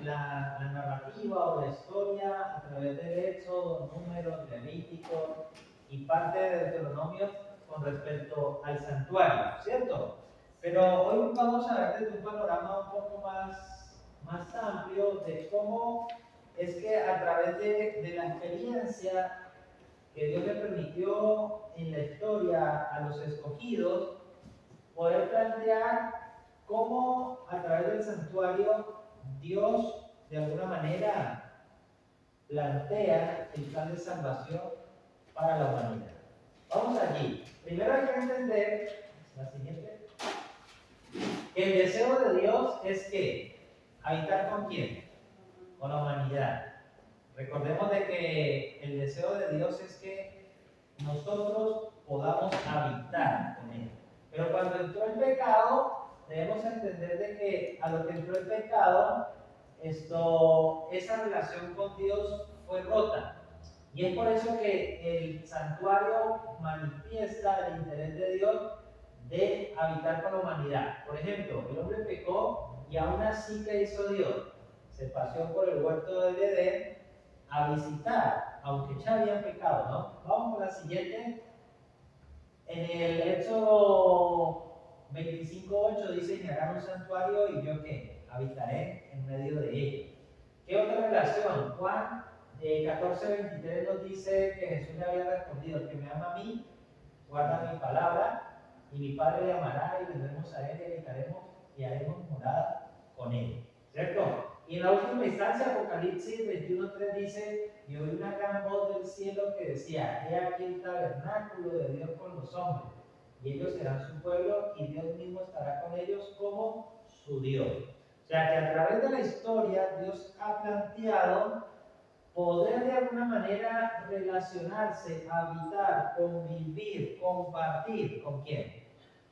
la narrativa o la historia a través del Éxodo, Números, Levítico y parte de Deuteronomio con respecto al santuario, ¿cierto? Pero hoy vamos a ver desde un panorama un poco más amplio de cómo es que a través de la experiencia que Dios le permitió en la historia a los escogidos, poder plantear cómo a través del santuario Dios de alguna manera plantea el plan de salvación para la humanidad. Vamos allí. Primero hay que entender, la siguiente, que el deseo de Dios es que habitar con quién, con la humanidad. Recordemos de que el deseo de Dios es que nosotros podamos habitar con Él. Pero cuando entró el pecado, debemos entender de que a lo que entró el pecado, esa relación con Dios fue rota. Y es por eso que el santuario manifiesta el interés de Dios de habitar con la humanidad. Por ejemplo, el hombre pecó y aún así, ¿qué hizo Dios? Se paseó por el huerto del Edén a visitar, aunque ya habían pecado, ¿no? Vamos con la siguiente. En el Éxodo 25:8 dice: y harán un santuario y yo ¿qué? Habitaré en medio de ellos. ¿Qué otra relación? Juan 14:23 nos dice que Jesús le había respondido: el que me ama a mí, guarda mi palabra, y mi Padre le amará, y vendremos a él y habitaremos y haremos morada con él. ¿Cierto? Y en la última instancia, Apocalipsis 21:3 dice: y oí una gran voz del cielo que decía: he aquí el tabernáculo de Dios con los hombres, y ellos serán su pueblo, y Dios mismo estará con ellos como su Dios. O sea que a través de la historia, Dios ha planteado poder de alguna manera relacionarse, habitar, convivir, compartir. ¿Con quién?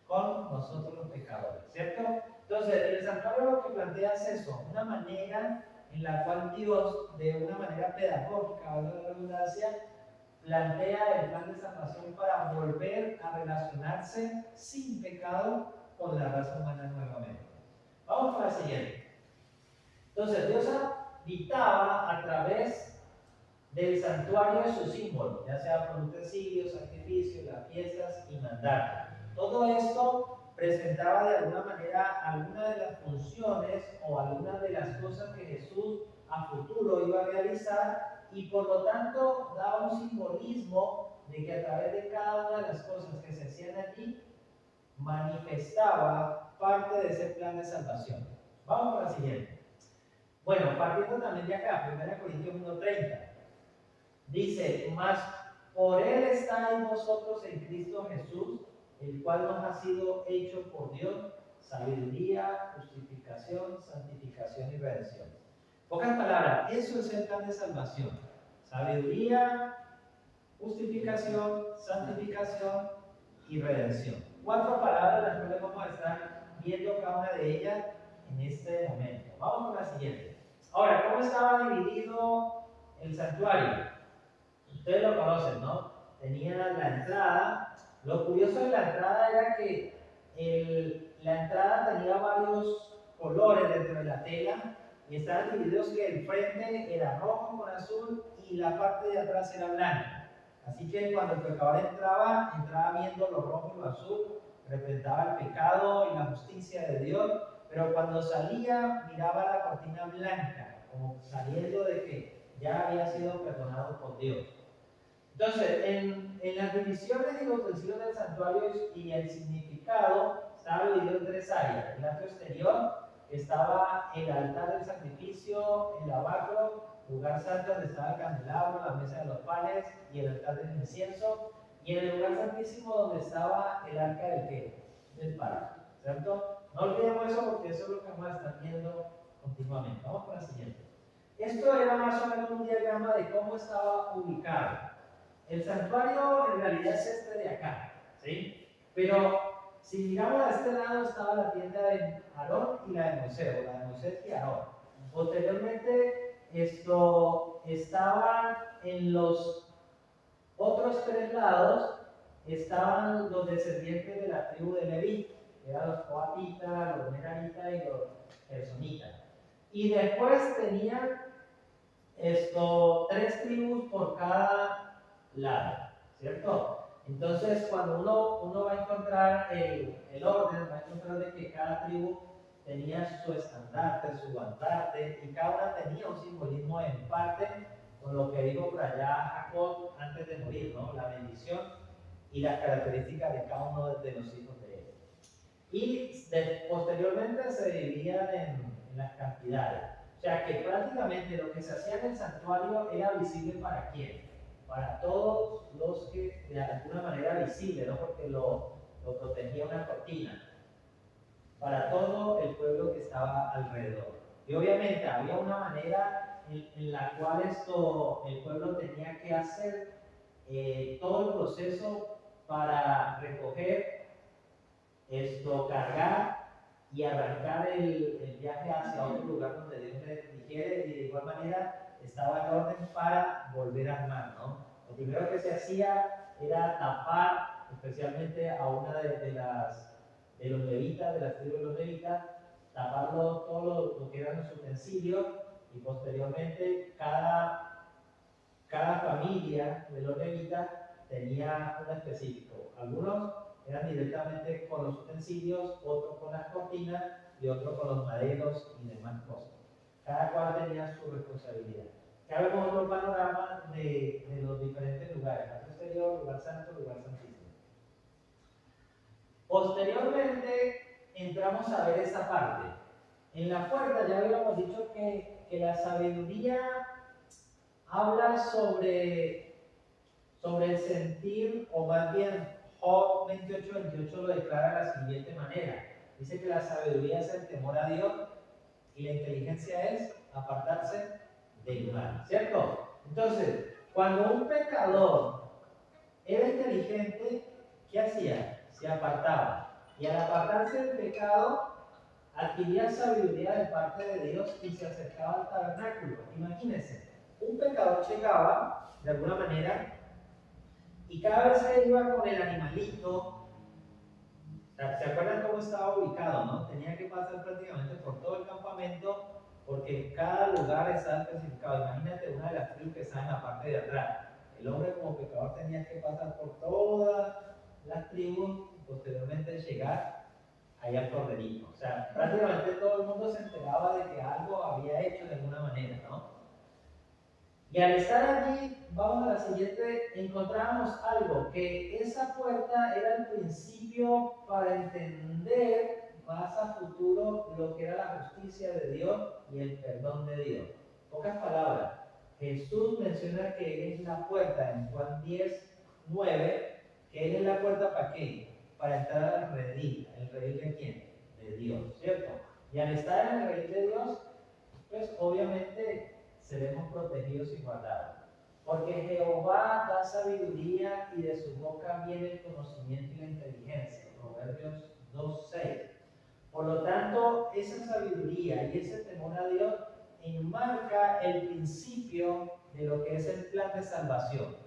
Con nosotros los pecadores, ¿cierto? Entonces, el santuario lo que plantea es eso, una manera en la cual Dios, de una manera pedagógica, valga la redundancia, plantea el plan de salvación para volver a relacionarse sin pecado con la raza humana nuevamente. Vamos para la siguiente. Entonces, Dios habitaba a través del santuario de sus símbolos, ya sea por utensilios, sacrificios, las fiestas y mandatos. Todo esto presentaba de alguna manera algunas de las funciones o algunas de las cosas que Jesús a futuro iba a realizar, y por lo tanto daba un simbolismo de que a través de cada una de las cosas que se hacían allí manifestaba parte de ese plan de salvación. Vamos por la siguiente. Bueno, partiendo también de acá, 1 Corintios 1:30. Dice: mas por Él estáis vosotros en Cristo Jesús, el cual nos ha sido hecho por Dios sabiduría, justificación, santificación y redención. Pocas palabras, eso es el plan de salvación: sabiduría, justificación, santificación y redención. 4 palabras las cuales vamos a estar viendo cada una de ellas en este momento. Vamos con la siguiente. Ahora, ¿cómo estaba dividido el santuario? Ustedes lo conocen, ¿no? Tenía la entrada. Lo curioso de la entrada era que la entrada tenía varios colores dentro de la tela, y estaban divididos que el frente era rojo con azul y la parte de atrás era blanca. Así que cuando el pecador entraba viendo lo rojo y lo azul, representaba el pecado y la justicia de Dios, pero cuando salía miraba la cortina blanca, como sabiendo de que ya había sido perdonado por Dios. Entonces, en las divisiones y los utensilios del santuario y el significado, estaba dividido en 3 áreas. El atrio exterior, que estaba el altar del sacrificio, el lavacro, lugar santo donde estaba el candelabro, la mesa de los panes y el altar del incienso, y en el lugar santísimo donde estaba el arca del ¿qué? Del pacto, ¿cierto? No olvidemos eso, porque eso es lo que vamos a estar viendo continuamente. Vamos con la siguiente. Esto era más o menos un diagrama de cómo estaba ubicado. El santuario en realidad es este de acá, ¿sí? Pero si miramos a este lado estaba la tienda de Aarón y la de Moisés, o la de Moisés y Aarón. Posteriormente estaban en los otros 3 lados, estaban los descendientes de la tribu de Leví, que eran los coatitas, los meraritas y los gersonitas. Y después tenían tres tribus por cada lado, ¿cierto? Entonces, cuando uno va a encontrar el orden, va a encontrar de que cada tribu tenía su estandarte, su bandarte, y cada una tenía un simbolismo en parte con lo que dijo por allá Jacob antes de morir, ¿no? La bendición y las características de cada uno de los hijos de él. Y posteriormente se dividían en las cantidades. O sea que prácticamente lo que se hacía en el santuario era visible para quién, para todos los que de alguna manera visible, no porque lo protegía una cortina, para todo el pueblo que estaba alrededor. Y obviamente había una manera en la cual el pueblo tenía que hacer todo el proceso para recoger cargar y arrancar el viaje hacia otro lugar donde Dios le dijere, y de igual manera estaba en orden para volver al mar, ¿no? Lo primero que se hacía era tapar, especialmente a una de los levitas, de las tribus de los levitas, taparlo todo lo que eran los utensilios, y posteriormente cada familia de los levitas tenía un específico. Algunos eran directamente con los utensilios, otros con las cortinas y otros con los maderos y demás cosas. Cada cual tenía su responsabilidad. Acá vemos otro panorama de los diferentes lugares: atrio exterior, lugar santo, lugar santísimo. Posteriormente entramos a ver esa parte. En la puerta ya habíamos dicho que la sabiduría habla sobre el sentir, o más bien Job 28:28 lo declara de la siguiente manera. Dice que la sabiduría es el temor a Dios y la inteligencia es apartarse del mal, ¿cierto? Entonces, cuando un pecador era inteligente, ¿qué hacía? Se apartaba. Y al apartarse del pecado, adquiría sabiduría de parte de Dios y se acercaba al tabernáculo. Imagínense, un pecador llegaba, de alguna manera, y cada vez que iba con el animalito, ¿se acuerdan cómo estaba ubicado, no? Tenía que pasar prácticamente por todo el campamento, porque cada lugar estaba especificado. Imagínate una de las tribus que está en la parte de atrás. El hombre como pecador tenía que pasar por todas las tribus y posteriormente llegar allá al corderito. O sea, prácticamente todo el mundo se enteraba de que algo había hecho de alguna manera, ¿no? Y al estar allí, vamos a la siguiente, encontramos algo, que esa puerta era el principio para entender más a futuro lo que era la justicia de Dios y el perdón de Dios. Pocas palabras, Jesús menciona que Él es la puerta en Juan 10:9, que Él es la puerta ¿para qué? Para entrar al redil. ¿El redil de quién? De Dios, ¿cierto? Y al estar en el redil de Dios, pues obviamente seremos protegidos y guardados. Porque Jehová da sabiduría y de su boca viene el conocimiento y la inteligencia. Proverbios 2:6. Por lo tanto, esa sabiduría y ese temor a Dios enmarca el principio de lo que es el plan de salvación.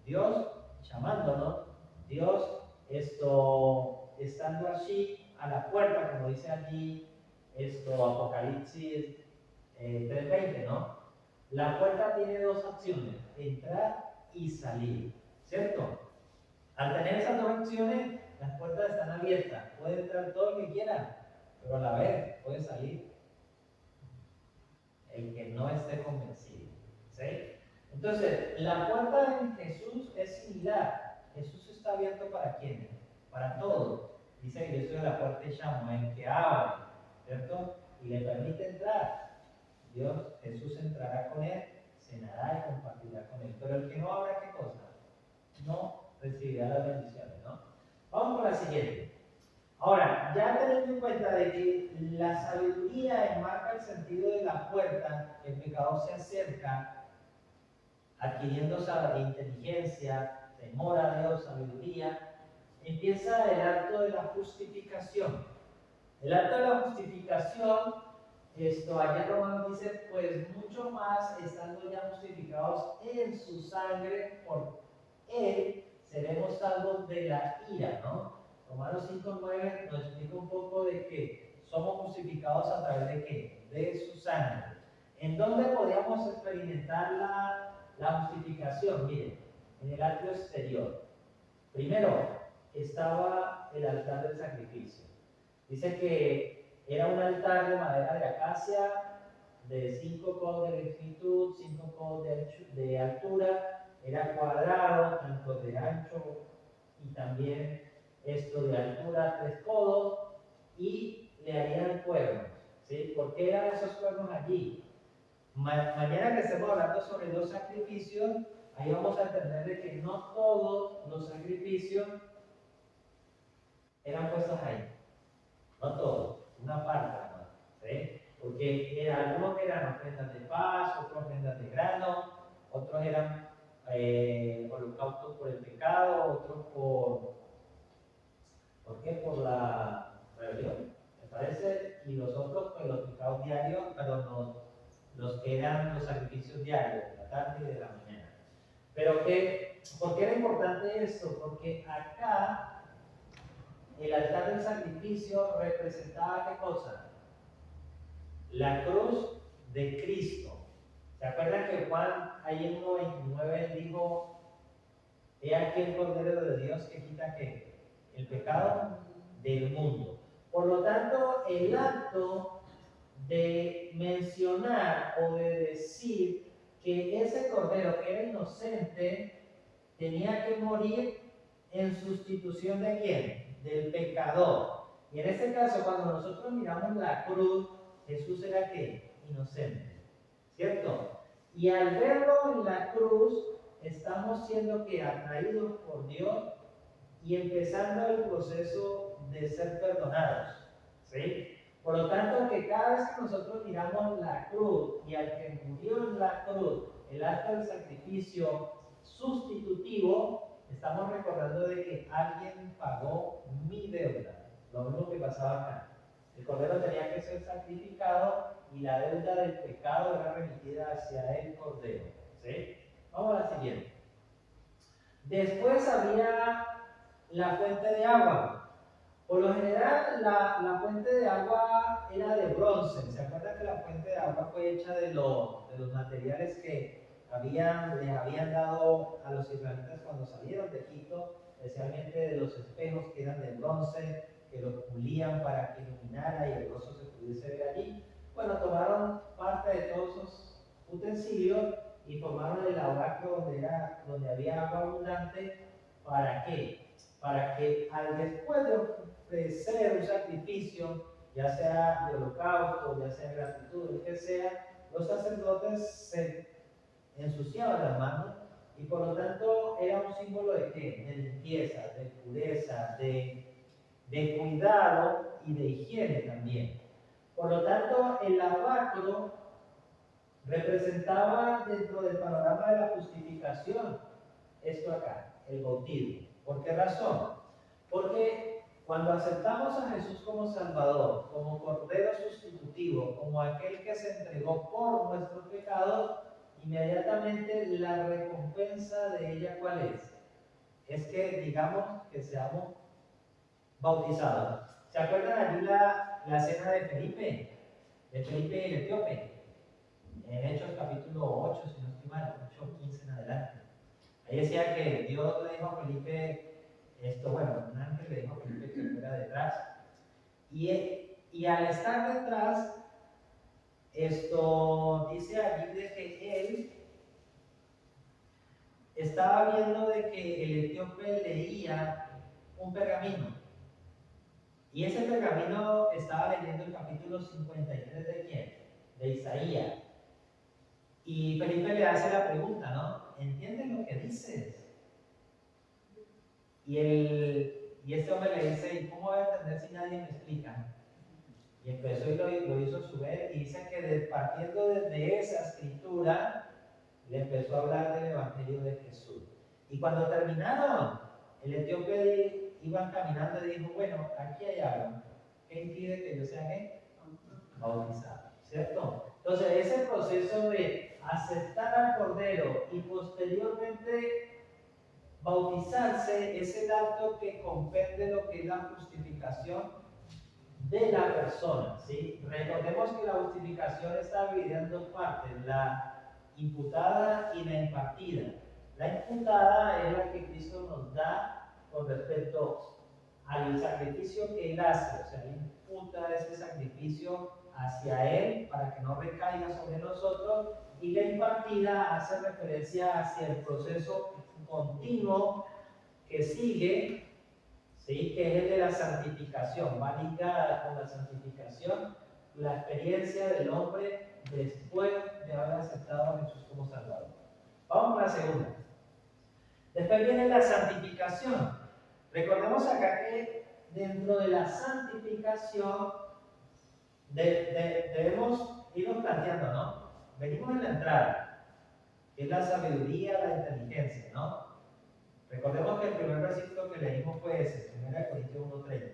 Dios llamándonos, Dios estando allí a la puerta, como dice allí Apocalipsis 3:20, ¿no? La puerta tiene dos acciones: entrar y salir, ¿cierto? Al tener esas dos acciones, las puertas están abiertas. Puede entrar todo el que quiera, pero a la vez puede salir el que no esté convencido, ¿sí? Entonces, la puerta en Jesús es similar. Jesús está abierto para quiénes, para todos. Dice que yo soy la puerta y llamo, el que abre, ¿cierto? Y le permite entrar. Jesús entrará con él, cenará y compartirá con él. Pero el que no abra, ¿qué cosa? No recibirá las bendiciones, ¿no? Vamos con la siguiente. Ahora, ya teniendo en cuenta de que la sabiduría enmarca el sentido de la puerta, el pecador se acerca adquiriendo inteligencia, temor a Dios, sabiduría, empieza el acto de la justificación. El acto de la justificación, allá en Romanos dice, pues mucho más, estando ya justificados en su sangre, por él seremos salvos de la ira, ¿no? Romanos 5:9 nos explica un poco de que somos justificados a través de ¿qué? De su sangre. ¿En dónde podíamos experimentar la justificación? Miren, en el atrio exterior. Primero, estaba el altar del sacrificio. Dice que era un altar de madera de acacia, de 5 codos de longitud, 5 codos de altura, era cuadrado, tanto de ancho y también esto de altura, 3 codos, y le harían cuernos. ¿Sí? ¿Por qué eran esos cuernos allí? Mañana que estemos hablando sobre los sacrificios, ahí vamos a entender de que no todos los sacrificios eran puestos ahí. No todos, una parte, ¿no? ¿Sí? Porque algunos eran ofrendas de paz, otros ofrendas de grano, otros eran holocaustos por el pecado, otros ¿por qué? Por la rebelión, me parece, y los otros pues los pecados diarios, pero los que eran los sacrificios diarios, de la tarde y de la mañana. Pero ¿por qué era importante esto? Porque acá el altar del sacrificio representaba ¿qué cosa? La cruz de Cristo. ¿Se acuerdan que Juan ahí en 1:29 dijo, he aquí el Cordero de Dios que quita ¿qué? El pecado del mundo. Por lo tanto, el acto de mencionar o de decir que ese Cordero que era inocente tenía que morir en sustitución ¿de quién? Del pecador. Y en este caso, cuando nosotros miramos la cruz, Jesús era ¿qué? Inocente, ¿cierto? Y al verlo en la cruz, estamos siendo que atraídos por Dios y empezando el proceso de ser perdonados, ¿sí? Por lo tanto, que cada vez que nosotros miramos la cruz y al que murió en la cruz, el acto del sacrificio sustitutivo, estamos recordando de que alguien pagó mi deuda. Lo mismo que pasaba acá. El cordero tenía que ser sacrificado y la deuda del pecado era remitida hacia el cordero, ¿sí? Vamos a la siguiente. Después había la fuente de agua. Por lo general, la fuente de agua era de bronce. ¿Se acuerdan que la fuente de agua fue hecha de los materiales que les habían dado a los israelitas cuando salieron de Egipto, especialmente de los espejos que eran de bronce, que los pulían para que iluminara y el rostro se pudiese ver allí? Bueno, tomaron parte de todos esos utensilios y formaron el lavacro donde había agua abundante. ¿Para qué? Para que después de ofrecer un sacrificio, ya sea de holocausto, ya sea de gratitud, lo que sea, los sacerdotes se ensuciaban las manos y por lo tanto era un símbolo de ¿qué? De limpieza, de pureza, de cuidado y de higiene también. Por lo tanto, el lavacro representaba dentro del panorama de la justificación esto acá, el bautismo. ¿Por qué razón? Porque cuando aceptamos a Jesús como Salvador, como Cordero sustitutivo, como aquel que se entregó por nuestros pecados, inmediatamente la recompensa de ella, ¿cuál es? Es que digamos que seamos bautizados. ¿Se acuerdan allí la cena de Felipe? De Felipe y el etíope. En Hechos capítulo 8, si no estoy mal, 8:15 en adelante. Ahí decía que Dios le dijo a Felipe, un ángel le dijo a Felipe que fuera detrás. Y al estar detrás, dice allí de que él estaba viendo de que el etíope leía un pergamino. Y ese pergamino estaba leyendo el capítulo 53 ¿de quién? De Isaías. Y Felipe le hace la pregunta, ¿no? ¿Entiendes lo que dices? Y este hombre le dice, ¿y cómo voy a entender si nadie me explica? Y empezó y lo hizo a su vez, y dice que partiendo desde esa escritura, le empezó a hablar del Evangelio de Jesús. Y cuando terminaron, el etíope iba caminando y dijo, bueno, aquí hay algo. ¿Qué impide que yo sea ¿qué? Bautizado? ¿Cierto? Entonces, ese proceso de aceptar al Cordero y posteriormente bautizarse es el acto que comprende lo que es la justificación de la persona, ¿sí? Recordemos que la justificación está dividida en dos partes, la imputada y la impartida. La imputada es la que Cristo nos da con respecto al sacrificio que Él hace, o sea, Él imputa ese sacrificio hacia Él para que no recaiga sobre nosotros, y la impartida hace referencia hacia el proceso continuo que sigue, ¿sí? Que es el de la santificación, va ligada con la santificación, la experiencia del hombre después de haber aceptado a Jesús como Salvador. Vamos a la segunda. Después viene la santificación. Recordemos acá que dentro de la santificación debemos irnos planteando, ¿no? Venimos en la entrada, que es la sabiduría, la inteligencia, ¿no? Recordemos que el primer versículo que leímos fue ese, 1 Corintios 1:30.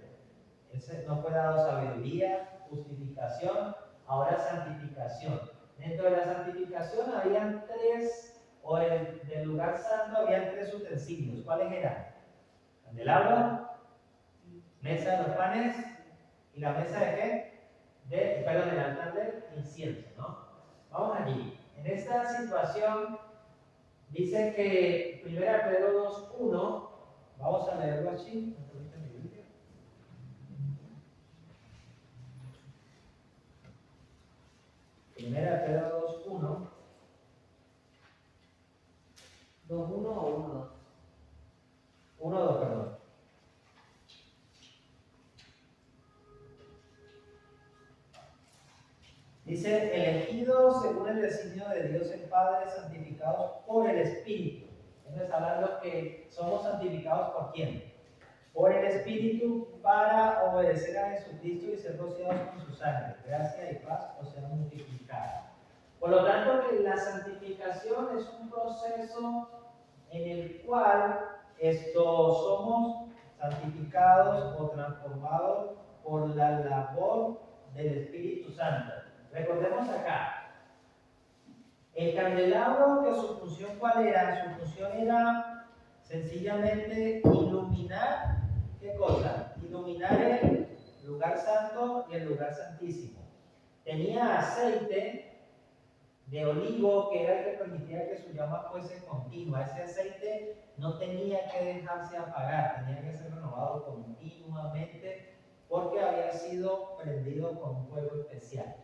Ese nos fue dado sabiduría, justificación, ahora santificación. Dentro de la santificación habían tres, o del lugar santo habían tres utensilios. ¿Cuáles eran? Candelabro, mesa de los panes y la mesa de qué? Perdón, el altar del incienso, ¿no? Vamos allí. En esta situación dice que 1 Pedro 2:1, vamos a leerlo allí. Primera Pedro 2:1. 2:1 o 1:2. 1:2, perdón. Dice, elegidos según el designio de Dios el Padre, santificados por el Espíritu. Entonces, hablando que somos santificados por quién? Por el Espíritu, para obedecer a Jesucristo y ser rociados con su sangre. Gracia y paz os sean multiplicadas. Por lo tanto, que la santificación es un proceso en el cual somos santificados o transformados por la labor del Espíritu Santo. Recordemos acá, el candelabro, que su función ¿cuál era? Su función era sencillamente iluminar, ¿qué cosa? Iluminar el lugar santo y el lugar santísimo. Tenía aceite de olivo, que era el que permitía que su llama fuese continua. Ese aceite no tenía que dejarse apagar, tenía que ser renovado continuamente porque había sido prendido con un fuego especial.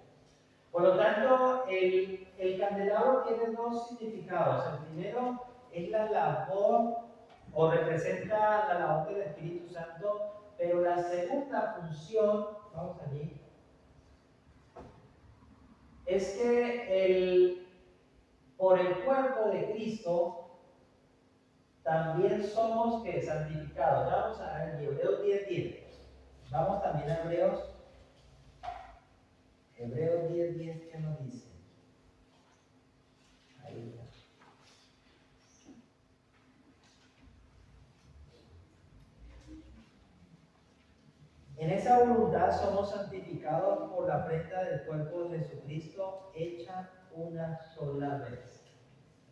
Por lo tanto, el candelabro tiene dos significados. El primero es la labor, o representa la labor del Espíritu Santo, pero la segunda función, vamos allí, es que por el cuerpo de Cristo también somos santificados. Ya vamos a ver Hebreos 10:10. Vamos también a Hebreos 10:10, ¿qué nos dice? Ahí está. En esa voluntad somos santificados por la prenda del cuerpo de Jesucristo, hecha una sola vez.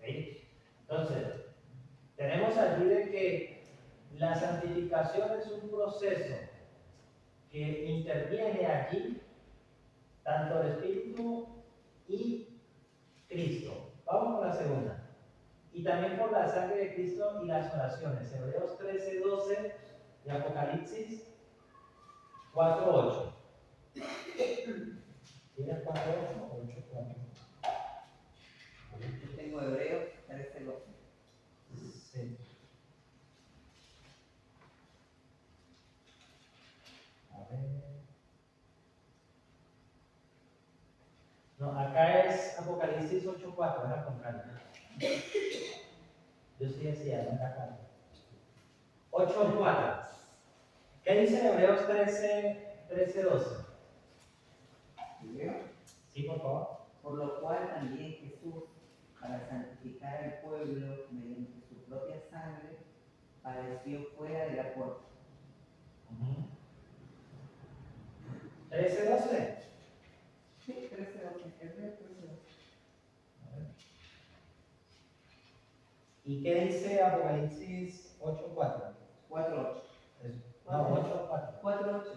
¿Sí? Entonces, tenemos allí de que la santificación es un proceso que interviene allí tanto el Espíritu y Cristo. Vamos con la segunda. Y también por la sangre de Cristo y las oraciones. Hebreos 13:12 y Apocalipsis 4:8. ¿Tienes 4:8 o 8:4? Yo tengo Hebreos 13:12. Sí. A ver. No, acá es Apocalipsis 8:4, es al contrario. Yo sí decía, no acá. 8:4. ¿Qué dice Hebreos 13:12? Sí, por favor. Por lo cual también Jesús, para santificar al pueblo mediante su propia sangre, padeció fuera de la puerta. 13:12. Sí, 13:12. Hebreos 13:12. ¿Y qué dice Apocalipsis 8:4? 4:8. No, 8:4. 4:8.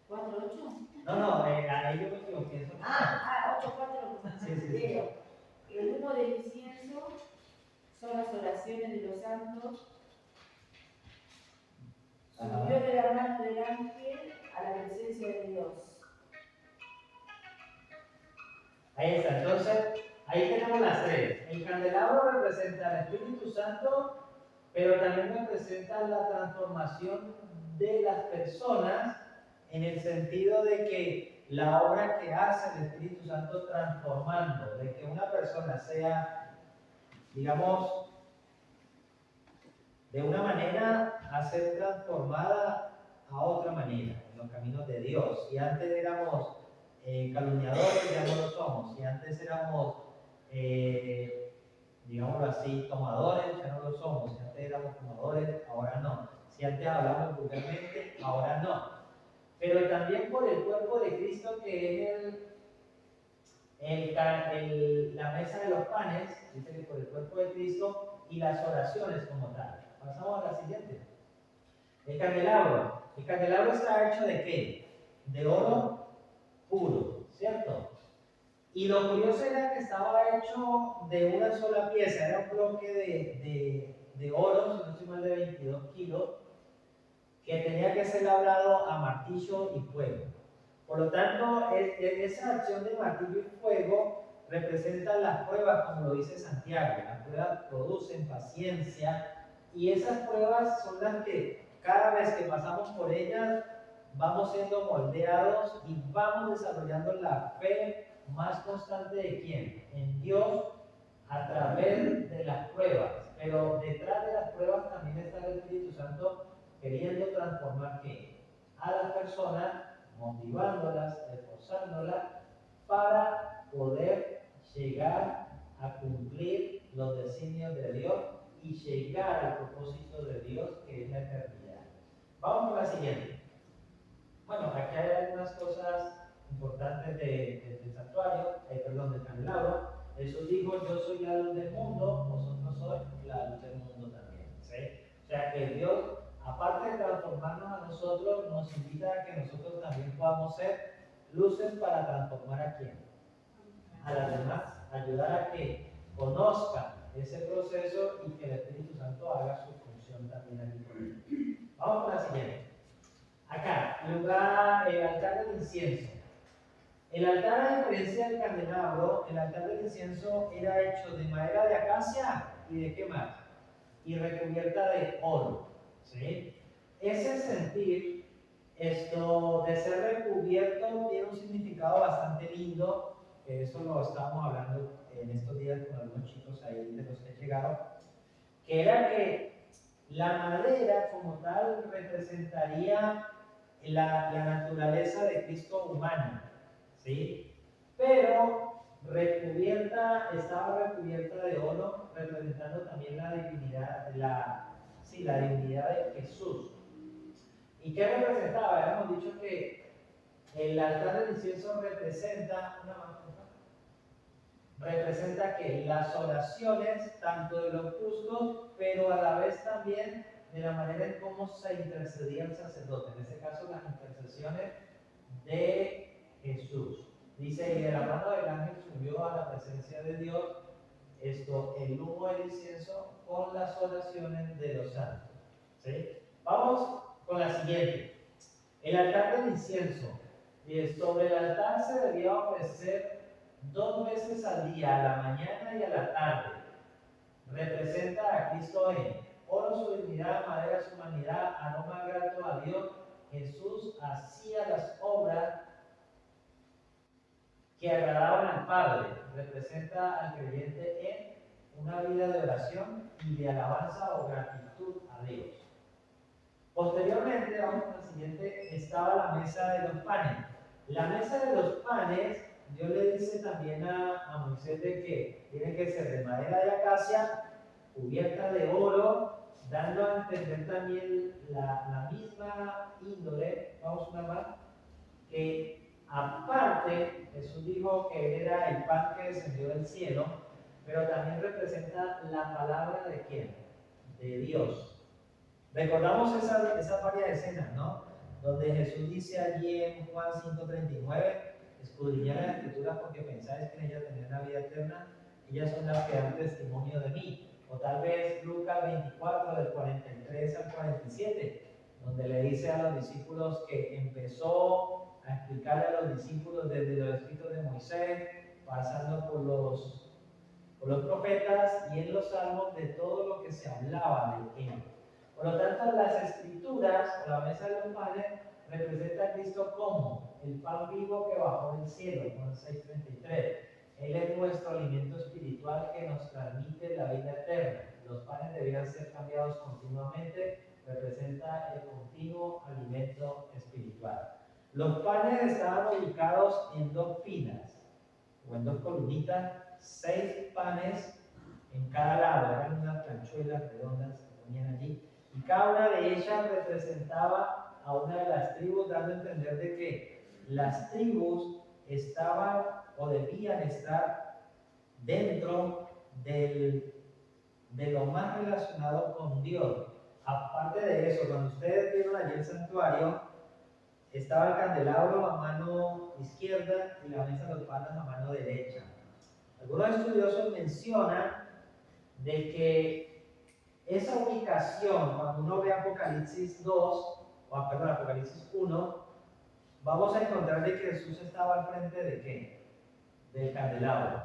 4:8. 8. No, ahí yo me equivoqué. Eso. 8:4. Sí. El humo del incienso son las oraciones de los santos. Subió de la mano del ángel a la presencia de Dios. Ahí está, entonces, ahí tenemos las tres. El candelabro representa al Espíritu Santo, pero también representa la transformación de las personas en el sentido de que la obra que hace el Espíritu Santo transformando, de que una persona sea, digamos, de una manera a ser transformada a otra manera, en los caminos de Dios. Si antes éramos calumniadores, ya no lo somos. Si antes éramos, digámoslo así, tomadores, ya no lo somos. Si antes éramos fumadores, ahora no. Si antes hablamos vulgarmente, ahora no. Pero también por el cuerpo de Cristo, que es la mesa de los panes, dice que por el cuerpo de Cristo y las oraciones como tal. Pasamos a la siguiente. El candelabro. El candelabro está hecho de ¿qué? De oro puro, ¿cierto? Y lo curioso era que estaba hecho de una sola pieza, era un bloque de oro, si no estoy mal, de 22 kilos, que tenía que ser labrado a martillo y fuego. Por lo tanto, esa acción de martillo y fuego representa las pruebas, como lo dice Santiago. Las pruebas producen paciencia y esas pruebas son las que cada vez que pasamos por ellas vamos siendo moldeados y vamos desarrollando la fe más constante de quién? En Dios a través de las pruebas. Pero detrás de las pruebas también está el Espíritu Santo queriendo transformar ¿qué? A las personas, motivándolas, esforzándolas para poder llegar a cumplir los designios de Dios y llegar al propósito de Dios, que es la eternidad. Vamos con la siguiente. Bueno, aquí hay algunas cosas importantes del santuario, del candelabro. Jesús dijo: yo soy la luz del mundo, vosotros sois la luz del mundo también. ¿Sí? O sea que Dios, aparte de transformarnos a nosotros, nos invita a que nosotros también podamos ser luces para transformar a quién, a las demás, ayudar a que conozcan ese proceso y que el Espíritu Santo haga su función también aquí con ellos. Vamos con la siguiente. Acá, el altar del incienso. El altar, a diferencia del candelabro, el altar del incienso era hecho de madera de acacia y de qué más, y recubierta de oro. ¿Sí? Ese sentir, esto de ser recubierto, tiene un significado bastante lindo, que eso lo estábamos hablando en estos días con algunos chicos ahí de los que llegaron, que era que la madera como tal representaría la naturaleza de Cristo humana, ¿sí? Pero estaba recubierta de oro, representando también la divinidad, la divinidad de Jesús. ¿Y qué representaba? Habíamos dicho que el altar del incienso representa que las oraciones, tanto de los justos, pero a la vez también de la manera en cómo se intercedía el sacerdote, en este caso las intercesiones de Jesús. Dice: y de la mano del ángel subió a la presencia de Dios el humo del incienso con las oraciones de los santos. ¿Sí? Vamos con la siguiente. El altar del incienso. Sobre el altar se debía ofrecer 2 veces al día, a la mañana y a la tarde. Representa a Cristo en oro su divinidad, madera su humanidad, aroma grato a Dios. Jesús hacía las obras que agradaban al Padre. Representa al creyente en una vida de oración y de alabanza o gratitud a Dios. Posteriormente, vamos a la siguiente, estaba la mesa de los panes. La mesa de los panes, Dios le dice también a Moisés de que tiene que ser de madera de acacia, cubierta de oro, dando a entender también la misma índole, vamos una más, que aparte Jesús dijo que él era el pan que descendió del cielo, pero también representa la palabra de ¿quién? De Dios. Recordamos esas varias escenas, ¿no? donde Jesús dice allí en Juan 5:39, escudriñad las escrituras porque pensáis que en ellas tenéis la vida eterna, ellas son las que dan testimonio de mí. O tal vez Lucas 24, del 43 al 47, donde le dice a los discípulos que empezó a explicarle a los discípulos desde los escritos de Moisés, pasando por los profetas y en los salmos, de todo lo que se hablaba de él. Por lo tanto, las escrituras, o la mesa de los panes, representa a Cristo como el pan vivo que bajó del cielo, Juan 6:33. Él es nuestro alimento espiritual que nos transmite la vida eterna. Los panes debían ser cambiados continuamente, representa el continuo alimento espiritual. Los panes estaban ubicados en dos filas, o en dos columnitas, 6 panes en cada lado, eran unas planchuelas redondas que ponían allí, y cada una de ellas representaba a una de las tribus, dando a entender de que las tribus estaban o debían estar dentro de lo más relacionado con Dios. Aparte de eso, cuando ustedes vieron allí el santuario, estaba el candelabro a mano izquierda y la mesa de los panes a mano derecha. Algunos estudiosos mencionan de que esa ubicación, cuando uno ve Apocalipsis 2, Apocalipsis 1, vamos a encontrar de que Jesús estaba al frente de ¿qué? Del candelabro.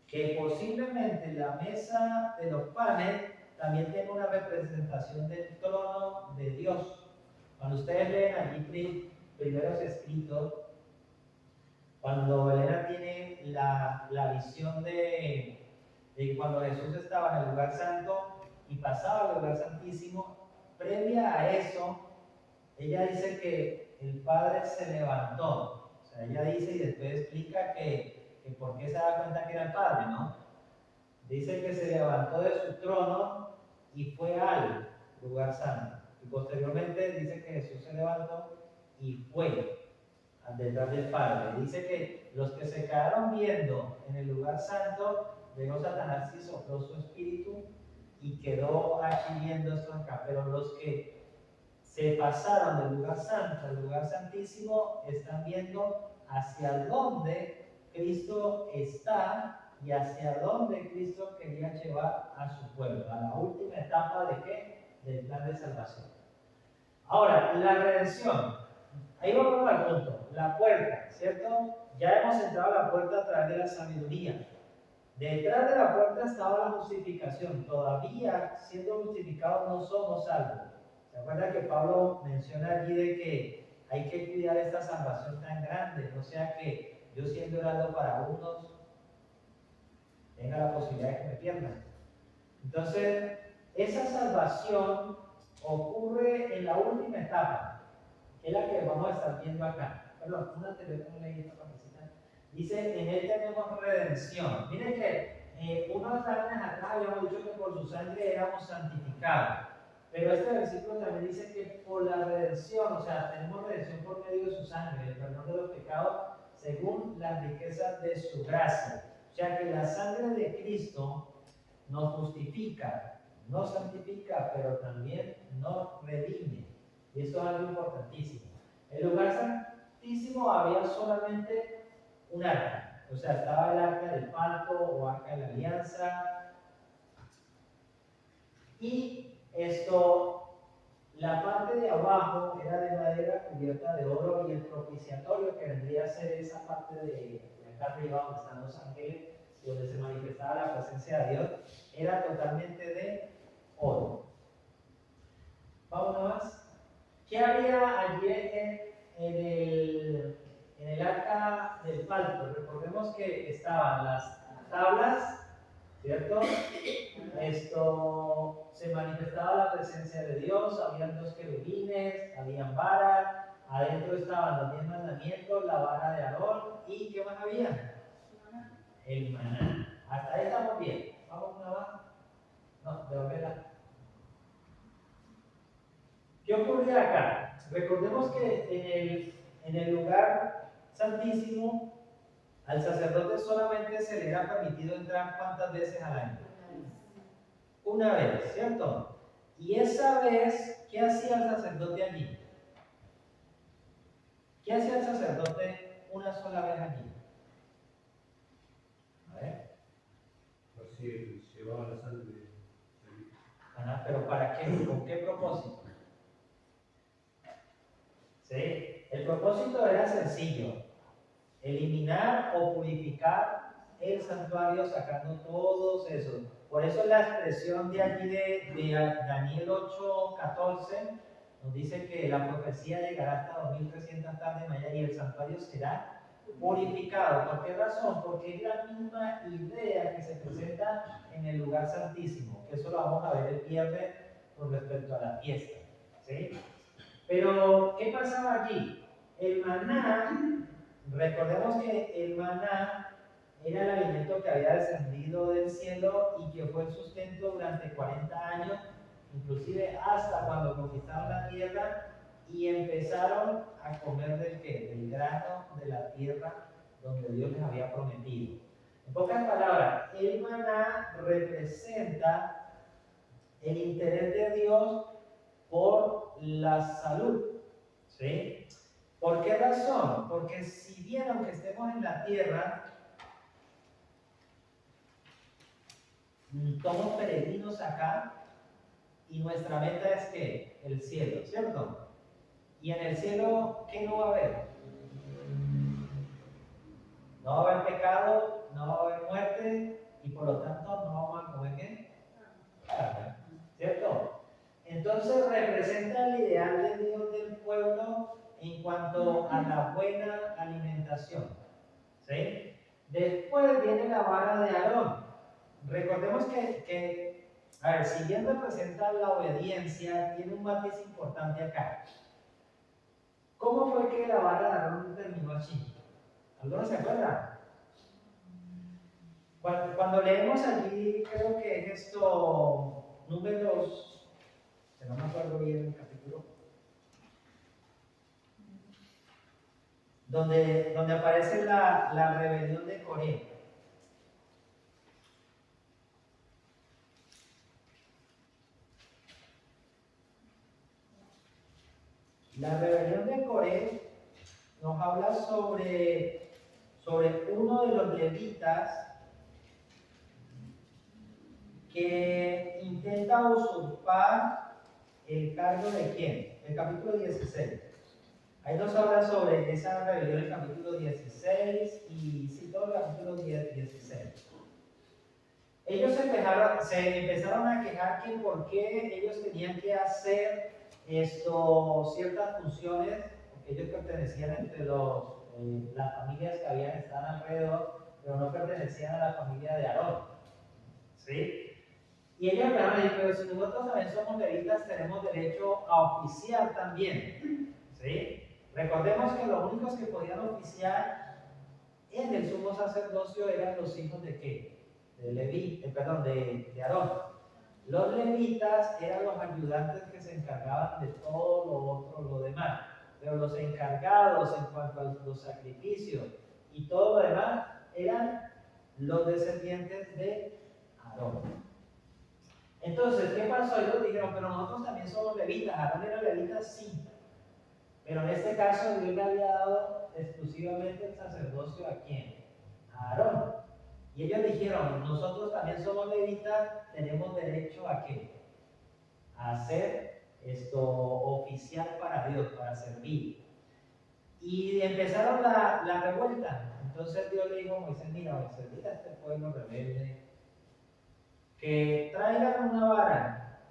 Que posiblemente la mesa de los panes también tiene una representación del trono de Dios. Cuando ustedes leen allí primeros escritos, cuando Elena tiene la visión de cuando Jesús estaba en el lugar santo y pasaba al lugar santísimo, previa a eso, ella dice que el Padre se levantó. O sea, ella dice y después explica que por qué se da cuenta que era el Padre, ¿no? Dice que se levantó de su trono y fue al lugar santo. Y posteriormente dice que Jesús se levantó y fue detrás del Padre. Dice que los que se quedaron viendo en el lugar santo, llegó Satanás y sopló su espíritu y quedó allí viendo esto acá. Pero los que se pasaron del lugar santo al lugar santísimo están viendo hacia dónde Cristo está y hacia dónde Cristo quería llevar a su pueblo, a la última etapa de ¿qué? Del plan de salvación. Ahora, la redención. Ahí vamos al punto, la puerta, ¿cierto? Ya hemos entrado a la puerta a través de la sabiduría. Detrás de la puerta estaba la justificación. Todavía, siendo justificados, no somos salvos. ¿Se acuerdan que Pablo menciona allí de que hay que cuidar esta salvación tan grande? No sea que yo, siendo orando para unos, tenga la posibilidad de que me pierdan. Entonces, esa salvación ocurre en la última etapa, que es la que vamos a estar viendo acá. Perdón, una anterior que no leí esta partecita. Dice, en él tenemos redención. Miren que unos años atrás habíamos dicho que por su sangre éramos santificados. Pero este versículo también dice que por la redención, o sea, tenemos redención por medio de su sangre, el perdón de los pecados, según las riquezas de su gracia. O sea que la sangre de Cristo nos justifica, nos santifica, pero también nos redime. Y esto es algo importantísimo. En el lugar santísimo había solamente un arca. O sea, estaba el arca del pacto o arca de la alianza. Y la parte de abajo era de madera cubierta de oro, y el propiciatorio, que vendría a ser esa parte de acá arriba donde están los ángeles, donde se manifestaba la presencia de Dios, era totalmente de oro. Vamos más. ¿Qué había allí en el arca del pacto? Recordemos que estaban las tablas, ¿cierto? Se manifestaba la presencia de Dios, habían 2 querubines, habían varas, adentro estaban los 10 mandamientos, la vara de Aarón, y ¿qué más había? El maná. Hasta ahí estamos bien. ¿Vamos una más? No, devolverla. ¿Qué ocurría acá? Recordemos que en el lugar santísimo al sacerdote solamente se le era permitido entrar ¿cuántas veces al año? Una vez, ¿cierto? Y esa vez, ¿qué hacía el sacerdote allí? ¿Qué hacía el sacerdote una sola vez allí? A ver. Así llevaba la sangre. Ajá, pero ¿para qué? ¿Con qué propósito? ¿Sí? El propósito era sencillo: eliminar o purificar el santuario sacando todos esos. Por eso la expresión de allí de Daniel 8:14 nos dice que la profecía llegará hasta 2300 tardes mañana y el santuario será purificado. ¿Por qué razón? Porque es la misma idea que se presenta en el lugar santísimo, que eso lo vamos a ver el viernes con respecto a la fiesta. ¿Sí? Pero, ¿qué pasaba allí? El maná, recordemos que el maná era el alimento que había descendido del cielo y que fue el sustento durante 40 años, inclusive hasta cuando conquistaron la tierra y empezaron a comer del ¿qué? Del grano de la tierra donde Dios les había prometido. En pocas palabras, el maná representa el interés de Dios por la salud. ¿Sí? ¿Por qué razón? Porque si bien aunque estemos en la tierra, somos peregrinos acá y nuestra meta es ¿qué? El cielo, ¿cierto? Y en el cielo, ¿qué no va a haber? No va a haber pecado, no va a haber muerte y por lo tanto no vamos a comer ¿qué? Carne, ¿cierto? Entonces representa el ideal de Dios del pueblo en cuanto a la buena alimentación. ¿Sí? Después viene la vara de Aarón. Recordemos a ver, si bien representa la obediencia, tiene un matiz importante acá. ¿Cómo fue que la vara de Aarón terminó así? ¿Alguno se acuerda? Cuando leemos allí, creo que es esto, números, que no me acuerdo bien el capítulo, donde aparece la rebelión de Coré. La rebelión de Coré nos habla sobre uno de los levitas que intenta usurpar el cargo de quién. El capítulo 16. Ahí nos habla sobre esa rebelión en el capítulo 16 y sí, todo el capítulo 16. Ellos se empezaron a quejar que por qué ellos tenían que hacer ciertas funciones, porque ellos pertenecían entre las familias que habían estado alrededor, pero no pertenecían a la familia de Aarón. ¿Sí? Y ellos empezaron a decir, pero si nosotros también somos levitas, tenemos derecho a oficiar también. ¿Sí? Recordemos que los únicos que podían oficiar en el sumo sacerdocio eran los hijos de ¿qué? De Aarón. Los levitas eran los ayudantes que se encargaban de todo lo otro, lo demás. Pero los encargados en cuanto a los sacrificios y todo lo demás eran los descendientes de Aarón. Entonces, ¿qué pasó? Ellos dijeron, pero nosotros también somos levitas. Aarón era levita, sí. Pero en este caso Dios le había dado exclusivamente el sacerdocio ¿a quién? A Aarón. Y ellos dijeron, nosotros también somos levitas, tenemos derecho ¿a qué? A hacer oficial para Dios, para servir. Y empezaron la revuelta. Entonces Dios le dijo a Moisés, mira Moisés, mira a este pueblo rebelde, que traigan una vara,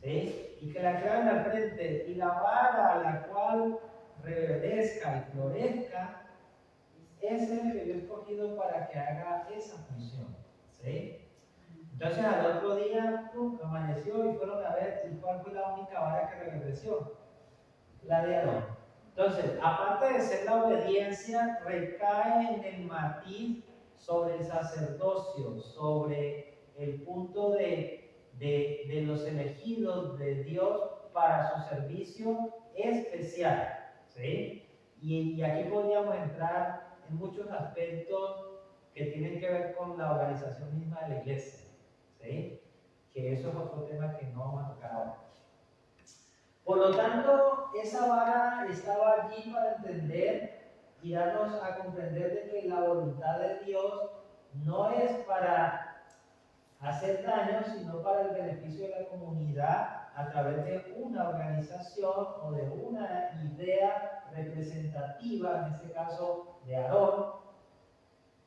¿sí? Y que la claven al frente, y la vara a la cual reverdezca y florezca, ese es el que yo he escogido para que haga esa función, ¿sí? Entonces al otro día amaneció y fueron a ver y cuál fue la única vara que reverdeció, la de Aarón. Entonces, aparte de ser la obediencia, recae en el matiz sobre el sacerdocio, sobre el punto de los elegidos de Dios para su servicio especial, ¿sí? Y aquí podríamos entrar en muchos aspectos que tienen que ver con la organización misma de la iglesia, ¿sí? Que eso es otro tema que no vamos a tocar ahora. Por lo tanto, esa vara estaba allí para entender y darnos a comprender de que la voluntad de Dios no es para hacer daño, sino para el beneficio de la comunidad a través de una organización o de una idea representativa, en este caso de Aarón,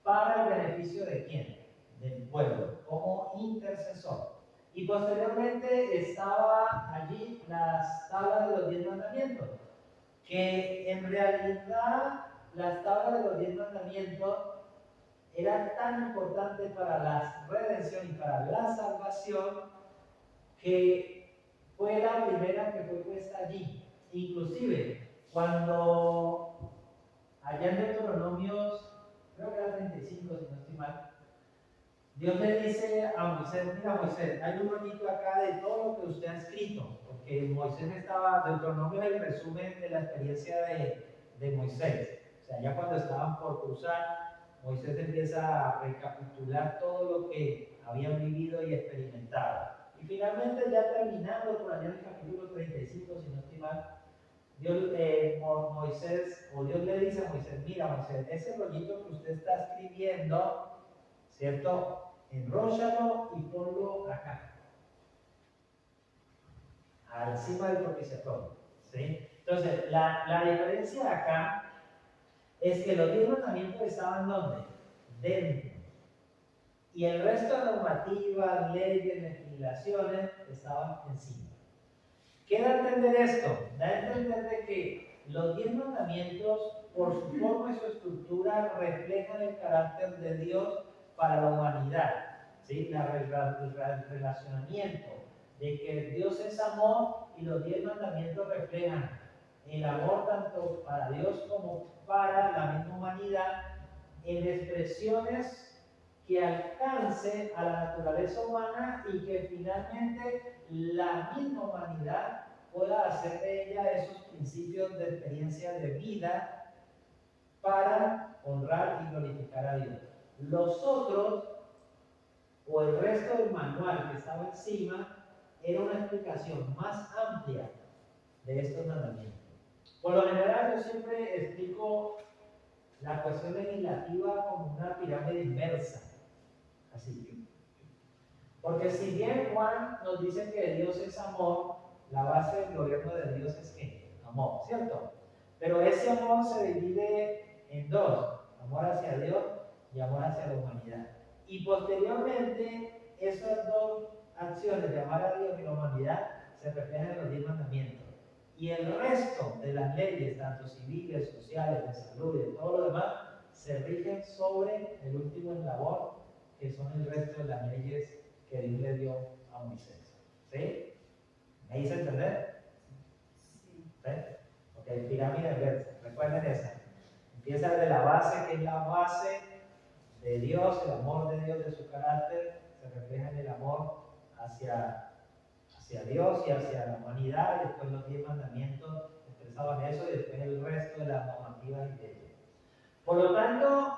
para el beneficio de quién? Del pueblo, como intercesor. Y posteriormente estaba allí las tablas de los 10 mandamientos, que en realidad las tablas de los 10 mandamientos eran tan importantes para la redención y para la salvación que fue la primera que fue puesta allí. Inclusive, cuando allá en Deuteronomios, creo que era 35 si no estoy mal, Dios le dice a Moisés, mira Moisés, hay un rollito acá de todo lo que usted ha escrito, porque Moisés estaba, Deuteronomio es el resumen de la experiencia de Moisés. O sea, ya cuando estaban por cruzar, Moisés empieza a recapitular todo lo que habían vivido y experimentado. Y finalmente, ya terminando por allá en el capítulo 35, si no estoy mal, Dios le dice a Moisés, mira Moisés, ese rollito que usted está escribiendo, ¿cierto? Enróllalo y ponlo acá, encima del propiciatorio, ¿sí? Entonces, la diferencia acá es que los 10 mandamientos estaban ¿dónde? Dentro. Y el resto de normativas, leyes, legislaciones estaban encima. ¿Qué da a entender esto? Da a entender de que los 10 mandamientos, por su forma y su estructura, reflejan el carácter de Dios para la humanidad. ¿Sí? El relacionamiento de que Dios es amor y los 10 mandamientos reflejan el amor tanto para Dios como para la misma humanidad en expresiones que alcance a la naturaleza humana y que finalmente la misma humanidad pueda hacer de ella esos principios de experiencia de vida para honrar y glorificar a Dios. Los otros, o el resto del manual que estaba encima, era una explicación más amplia de estos mandamientos. Por lo general, yo siempre explico la cuestión legislativa como una pirámide inversa. Así. Porque si bien Juan nos dice que Dios es amor, la base del gobierno de Dios es ¿qué? Amor, ¿cierto? Pero ese amor se divide en dos, amor hacia Dios y amor hacia la humanidad. Y posteriormente, esas dos acciones de amar a Dios y la humanidad se reflejan en los 10 mandamientos. Y el resto de las leyes, tanto civiles, sociales, de salud y de todo lo demás, se rigen sobre el último eslabón, que son el resto de las leyes que Dios le dio a Moisés. ¿Sí? ¿Me hice entender? Sí. ¿Sí? Ok, pirámide inversa. Recuerden esa. Empieza desde la base, que es la base de Dios, el amor de Dios, de su carácter, se refleja en el amor hacia Dios y hacia la humanidad, y después los 10 mandamientos expresaban eso, y después el resto de las normativas y leyes. Por lo tanto,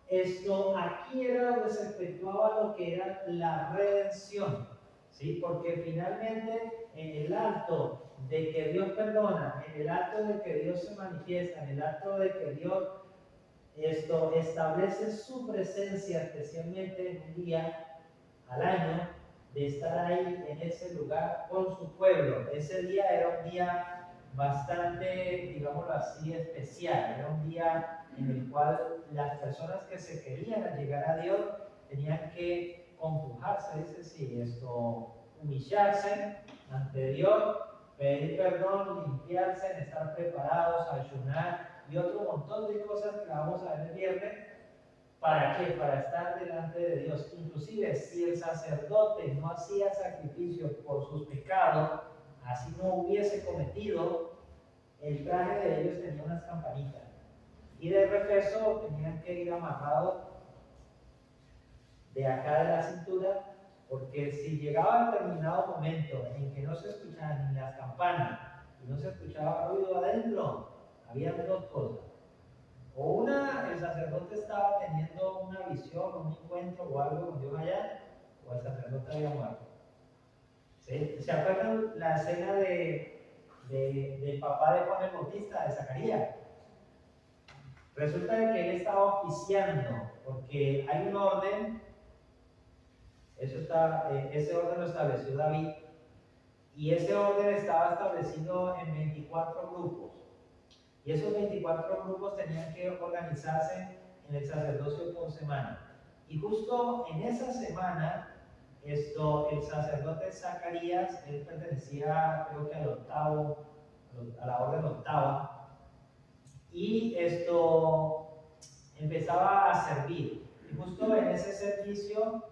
esto aquí era donde se efectuaba lo que era la redención, ¿sí? Porque finalmente en el acto de que Dios perdona, en el acto de que Dios se manifiesta, en el acto de que Dios establece su presencia, especialmente en un día al año, de estar ahí en ese lugar con su pueblo. Ese día era un día bastante, digámoslo así, especial. Era un día en el cual las personas que se querían llegar a Dios tenían que compujarse, dice sí, humillarse ante Dios, pedir perdón, limpiarse, estar preparados, ayunar y otro montón de cosas que vamos a ver el viernes. ¿Para qué? Para estar delante de Dios. Inclusive si el sacerdote no hacía sacrificios por sus pecados, así no hubiese cometido, el traje de ellos tenía unas campanitas. Y de reverso tenían que ir amarrados de acá de la cintura, porque si llegaba a determinado momento en que no se escuchaban ni las campanas y no se escuchaba ruido adentro, había dos cosas. O una, el sacerdote estaba teniendo una visión, un encuentro o algo con Dios allá, o el sacerdote había muerto. ¿Sí? ¿Se acuerdan la escena de del papá de Juan el Bautista, de Zacarías. Resulta de que él estaba oficiando, porque hay un orden, ese orden lo estableció David, y ese orden estaba establecido en 24 grupos. Y esos 24 grupos tenían que organizarse en el sacerdocio por semana. Y justo en esa semana, el sacerdote Zacarías, él pertenecía creo que a la orden octava, y empezaba a servir. Y justo en ese servicio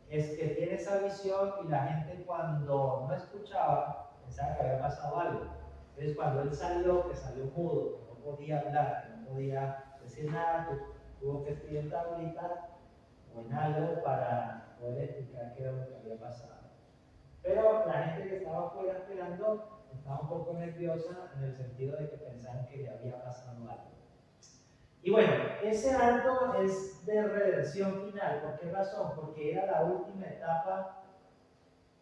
es que tiene esa visión y la gente cuando no escuchaba pensaba que había pasado algo. Entonces cuando él salió, que salió mudo, que no podía hablar, que no podía decir nada, tuvo que escribir en tablita o en algo para poder explicar qué era lo que había pasado. Pero la gente que estaba afuera esperando estaba un poco nerviosa en el sentido de que pensaban que le había pasado algo. Y bueno, ese acto es de redención final. ¿Por qué razón? Porque era la última etapa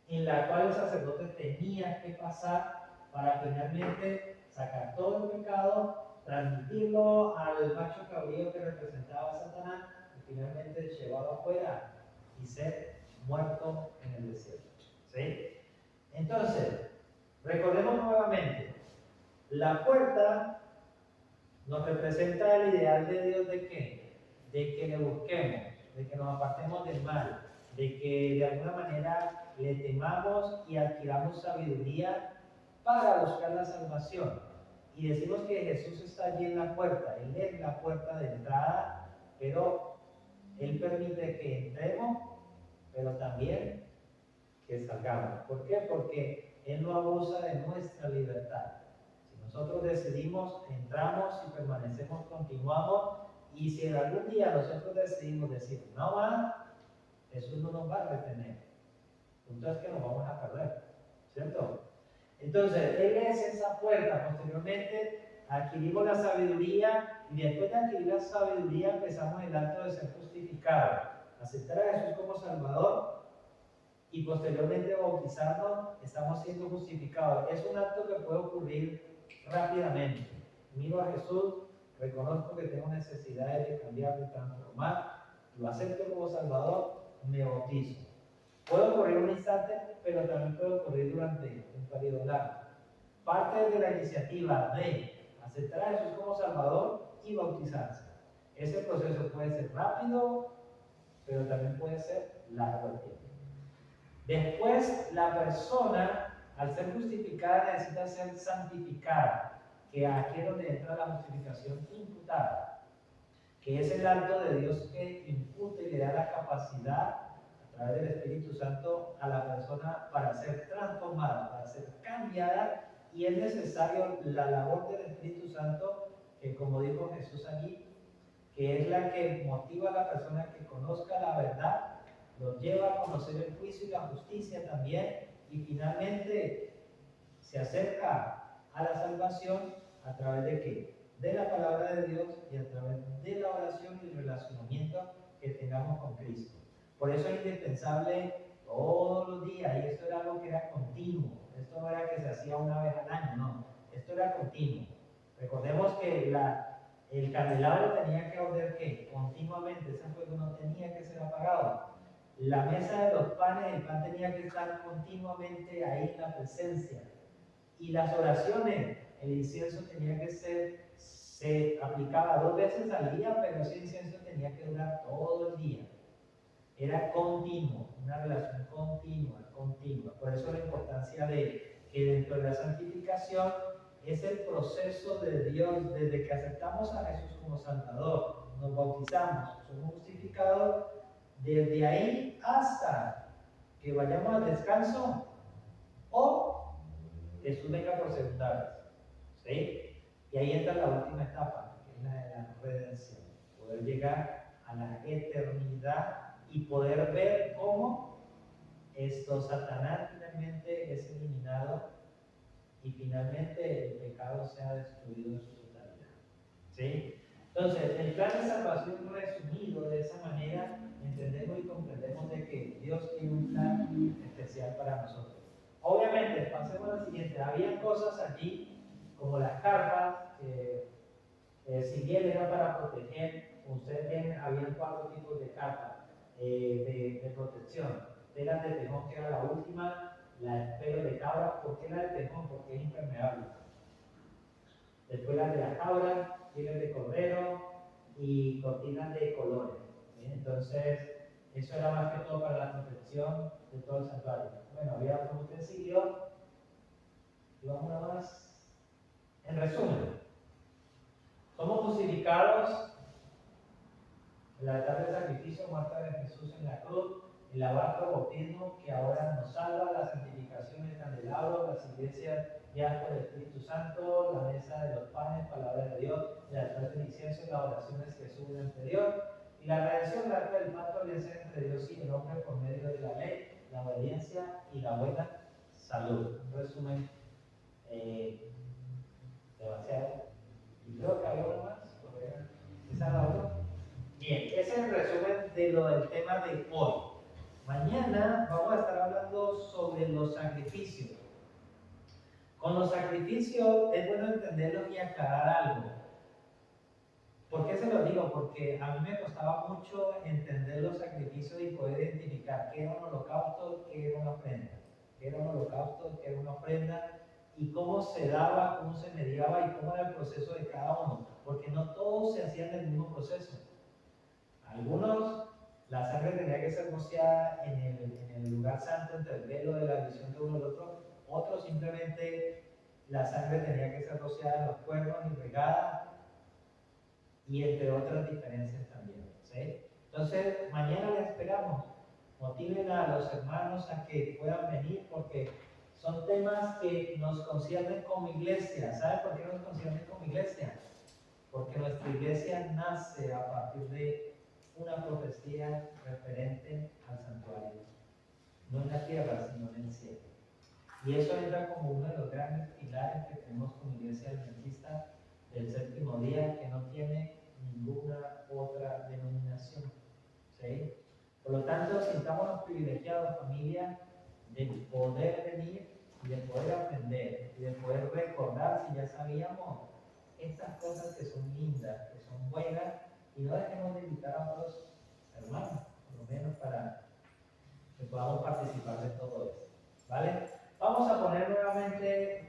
en la cual el sacerdote tenía que pasar para finalmente sacar todo el pecado, transmitirlo al macho cabrío que representaba a Satanás y finalmente llevarlo afuera y ser muerto en el desierto. ¿Sí? Entonces, recordemos nuevamente, la puerta nos representa el ideal de Dios de qué? De que le busquemos, de que nos apartemos del mal, de que de alguna manera le temamos y adquiramos sabiduría para buscar la salvación. Y decimos que Jesús está allí en la puerta, Él es la puerta de entrada, pero Él permite que entremos, pero también que salgamos. ¿Por qué? Porque Él no abusa de nuestra libertad. Nosotros decidimos, entramos y permanecemos, continuamos, y si en algún día nosotros decidimos decir no más, Jesús no nos va a retener. Entonces que nos vamos a perder, ¿cierto? Entonces, Él es esa puerta. Posteriormente adquirimos la sabiduría y después de adquirir la sabiduría empezamos el acto de ser justificados, aceptar a Jesús como Salvador y posteriormente bautizarnos, estamos siendo justificados. Es un acto que puede ocurrir rápidamente. Miro a Jesús, reconozco que tengo necesidades de cambiar, de transformar, lo acepto como Salvador, me bautizo. Puede ocurrir un instante, pero también puede ocurrir durante un periodo largo. Parte de la iniciativa de aceptar a Jesús como Salvador y bautizarse. Ese proceso puede ser rápido, pero también puede ser largo el tiempo. Después, la persona, al ser justificada, necesita ser santificada, que aquí es donde entra la justificación imputada, que es el acto de Dios que imputa y le da la capacidad, a través del Espíritu Santo, a la persona para ser transformada, para ser cambiada, y es necesario la labor del Espíritu Santo, que como dijo Jesús allí, que es la que motiva a la persona que conozca la verdad, los lleva a conocer el juicio y la justicia también, y finalmente se acerca a la salvación a través de ¿qué? De la palabra de Dios y a través de la oración y el relacionamiento que tengamos con Cristo. Por eso es indispensable todos los días, y esto era algo que era continuo, esto no era que se hacía una vez al año, no, esto era continuo. Recordemos que el candelabro tenía que arder ¿qué? Continuamente, ese fuego no tenía que ser apagado. La mesa de los panes, el pan tenía que estar continuamente ahí en la presencia. Y las oraciones, el incienso tenía que se aplicaba 2 veces al día, pero ese incienso tenía que durar todo el día. Era continuo, una relación continua. Por eso la importancia de que dentro de la santificación es el proceso de Dios, desde que aceptamos a Jesús como Salvador, nos bautizamos, somos justificados, desde ahí hasta que vayamos al descanso o Jesús venga por segunda vez. ¿Sí? Y ahí entra la última etapa, que es la de la redención. Poder llegar a la eternidad y poder ver cómo Satanás finalmente es eliminado y finalmente el pecado sea destruido en su totalidad. ¿Sí? Entonces, el plan de salvación resumido de esa manera, entendemos y comprendemos de que Dios tiene un plan especial para nosotros. Obviamente, pasemos a la siguiente. Había cosas allí, como las carpas, que si bien era para proteger, ustedes ven, había 4 tipos de carpas de protección. Telas de tejón, que era la última, la de pelo de cabra. ¿Por qué la de tejón? Porque es impermeable. Después la de la cabra, pieles de cordero y cortinas de colores. ¿Sí? Entonces, eso era más que todo para la protección de todo el santuario. Bueno, había otro utensilio y vamos a más. En resumen, somos justificados en la altar del sacrificio, muerte de Jesús en la cruz, el lavar del bautismo que ahora nos salva, la santificación del candelabro, las iglesias ya por el Espíritu Santo, la mesa de los panes, palabra de Dios, el altar del incienso y las oraciones que suben ante Dios, y la redención del acta del pacto de alianza entre Dios y el hombre por medio de la ley, la obediencia y la buena salud. Un resumen demasiado. Y creo que hay uno más. ¿Esa es la otra? Bien, ese es el resumen de lo del tema de hoy. Mañana vamos a estar hablando sobre los sacrificios. Con los sacrificios es bueno entenderlos y aclarar algo. ¿Por qué se lo digo? Porque a mí me costaba mucho entender los sacrificios y poder identificar qué era un holocausto, qué era una ofrenda. Qué era un holocausto, qué era una ofrenda, y cómo se daba, cómo se mediaba y cómo era el proceso de cada uno. Porque no todos se hacían el mismo proceso. Algunos, la sangre tenía que ser rociada en el lugar santo, entre el velo de la visión de uno y el otro. Otros simplemente la sangre tenía que ser rociada en los cuernos y regada, y entre otras diferencias también. ¿Sí? Entonces, mañana les esperamos. Motiven a los hermanos a que puedan venir, porque son temas que nos conciernen como iglesia. ¿Saben por qué nos conciernen como iglesia? Porque nuestra iglesia nace a partir de una profecía referente al santuario, no en la tierra, sino en el cielo. Y eso entra como uno de los grandes pilares que tenemos como iglesia adventista del séptimo día, que no tiene ninguna otra denominación. ¿Sí? Por lo tanto, sintámonos privilegiados, familia, de poder venir y de poder aprender y de poder recordar, si ya sabíamos, estas cosas que son lindas, que son buenas, y no dejemos de invitar a otros hermanos, por lo menos para que podamos participar de todo esto. ¿Vale? Vamos a poner nuevamente